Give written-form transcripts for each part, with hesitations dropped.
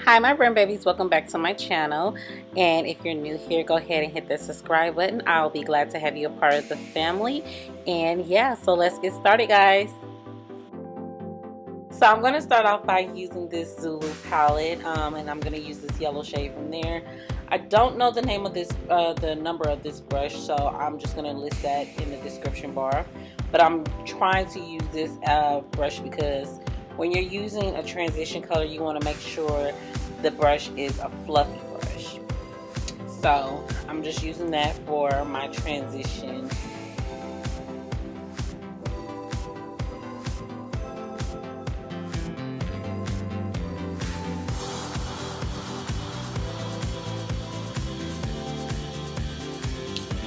Hi my brand babies, welcome back to my channel, and if you're new here, go ahead and hit that subscribe button. I'll be glad to have you a part of the family. And yeah, so let's get started, guys. So I'm going to start off by using this Zulu palette, and I'm going to use this yellow shade from there. I don't know the name of this, the number of this brush, so I'm just going to list that in the description bar. But I'm trying to use this brush because when you're using a transition color, you want to make sure the brush is a fluffy brush. So I'm just using that for my transition.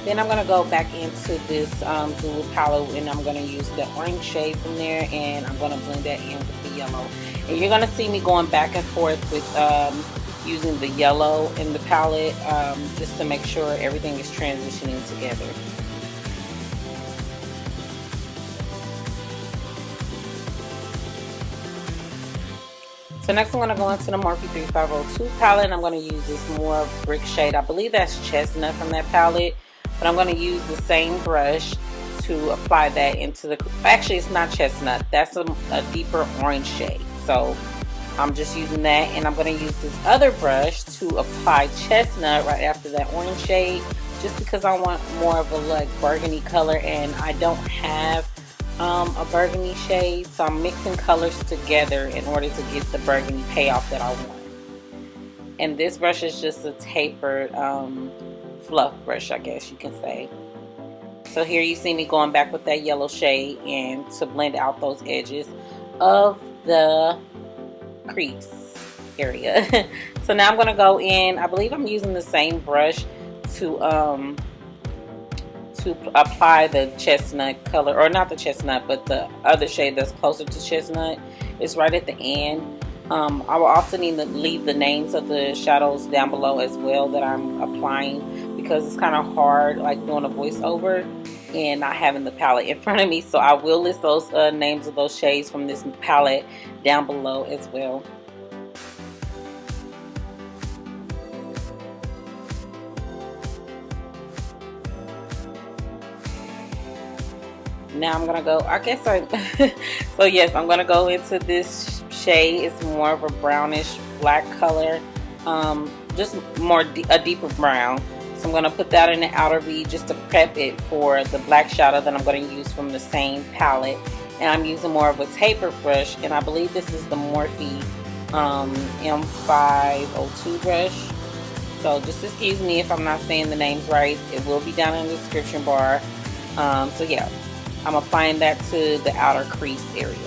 Then I'm going to go back into this Zulu palette, and I'm going to use the orange shade from there, and I'm going to blend that in with the yellow. And you're going to see me going back and forth with using the yellow in the palette, just to make sure everything is transitioning together. So next I'm going to go into the Morphe 3502 palette, and I'm going to use this more brick shade. I believe that's chestnut from that palette. But I'm going to use the same brush to apply that into the, actually it's not chestnut, that's a deeper orange shade. So I'm just using that, and I'm going to use this other brush to apply chestnut right after that orange shade, just because I want more of a like burgundy color, and I don't have a burgundy shade, so I'm mixing colors together in order to get the burgundy payoff that I want. And this brush is just a tapered fluff brush, I guess you can say. So here you see me going back with that yellow shade and to blend out those edges of the crease area. So now I'm going to go in, I believe I'm using the same brush to apply the chestnut color, or not the chestnut, but the other shade that's closer to chestnut. It's right at the end. I will also need to leave the names of the shadows down below as well that I'm applying, because it's kind of hard like doing a voiceover and not having the palette in front of me. So I will list those names of those shades from this palette down below as well. Now I'm gonna go, I guess so yes, I'm gonna go into this shade. It's more of a brownish black color, just more a deeper brown. So I'm gonna put that in the outer V just to prep it for the black shadow that I'm gonna use from the same palette. And I'm using more of a tapered brush, and I believe this is the Morphe M502 brush. So just excuse me if I'm not saying the names right. It will be down in the description bar. So yeah, I'm applying that to the outer crease area.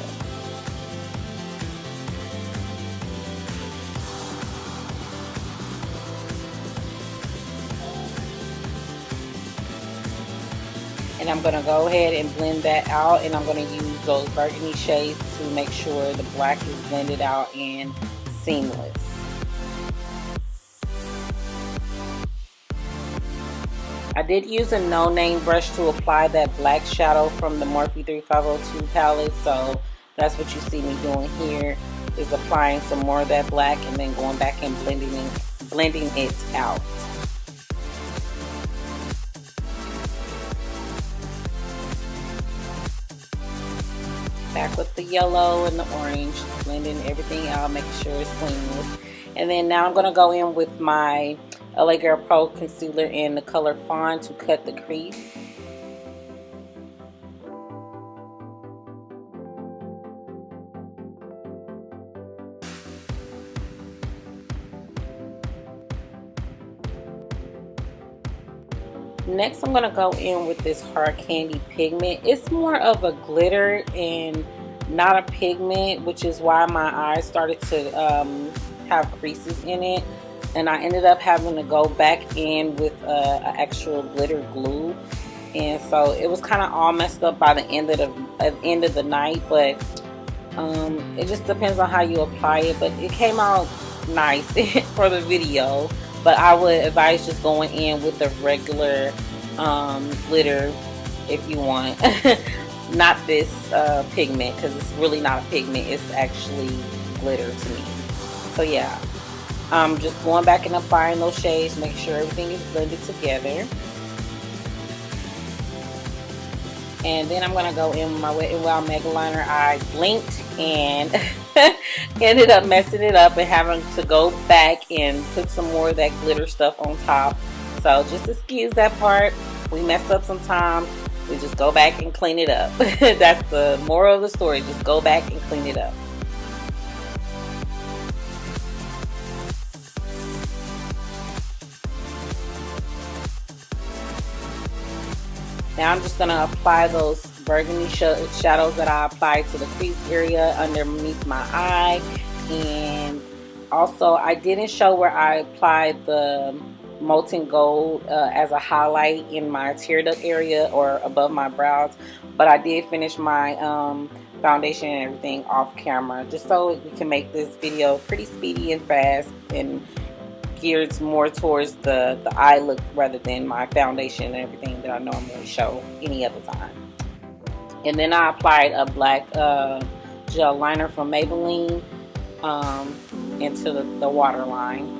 And I'm going to go ahead and blend that out, and I'm going to use those burgundy shades to make sure the black is blended out and seamless. I did use a no-name brush to apply that black shadow from the Morphe 3502 palette, so that's what you see me doing here, is applying some more of that black and then going back and blending it out. Back with the yellow and the orange, blending everything out, making sure it's seamless. And then now I'm going to go in with my LA Girl Pro concealer in the color Fawn to cut the crease. Next I'm going to go in with this Hard Candy pigment. It's more of a glitter and not a pigment, which is why my eyes started to have creases in it. And I ended up having to go back in with an actual glitter glue, and so it was kind of all messed up by the end of the night. But it just depends on how you apply it. But it came out nice for the video. But I would advise just going in with the regular glitter if you want. Not this pigment, because it's really not a pigment, it's actually glitter to me. So yeah, Just going back and applying those shades, make sure everything is blended together. And then I'm going to go in with my Wet n Wild megaliner. I blinked and ended up messing it up and having to go back and put some more of that glitter stuff on top. So just excuse that part. We messed up sometimes. We just go back and clean it up. That's the moral of the story. Just go back and clean it up. Now I'm just going to apply those burgundy shadows that I applied to the crease area underneath my eye. And also I didn't show where I applied the molten gold as a highlight in my tear duct area or above my brows, but I did finish my foundation and everything off camera, just so we can make this video pretty speedy and fast and geared more towards the eye look rather than my foundation and everything that I normally show any other time. And then I applied a black gel liner from Maybelline into the waterline.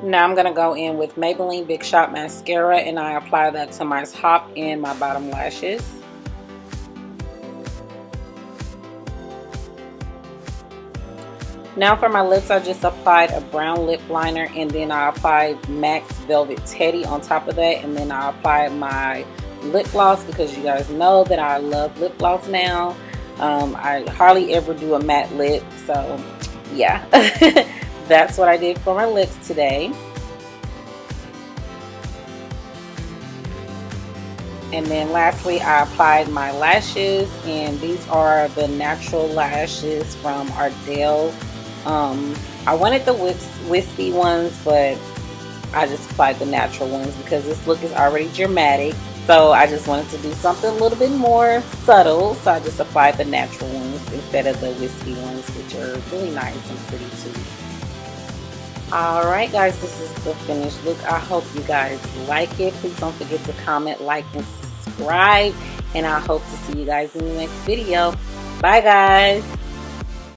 Now I'm going to go in with Maybelline Big Shot Mascara, and I apply that to my top and my bottom lashes. Now for my lips, I just applied a brown lip liner, and then I applied MAC's Velvet Teddy on top of that, and then I applied my lip gloss because you guys know that I love lip gloss now. I hardly ever do a matte lip, so yeah. That's what I did for my lips today. And then lastly, I applied my lashes, and these are the natural lashes from Ardell. I wanted the wispy ones, but I just applied the natural ones because this look is already dramatic. So I just wanted to do something a little bit more subtle, so I just applied the natural ones instead of the wispy ones, which are really nice and pretty too. Alright guys, this is the finished look. I hope you guys like it. Please don't forget to comment, like, and subscribe. And I hope to see you guys in the next video. Bye guys.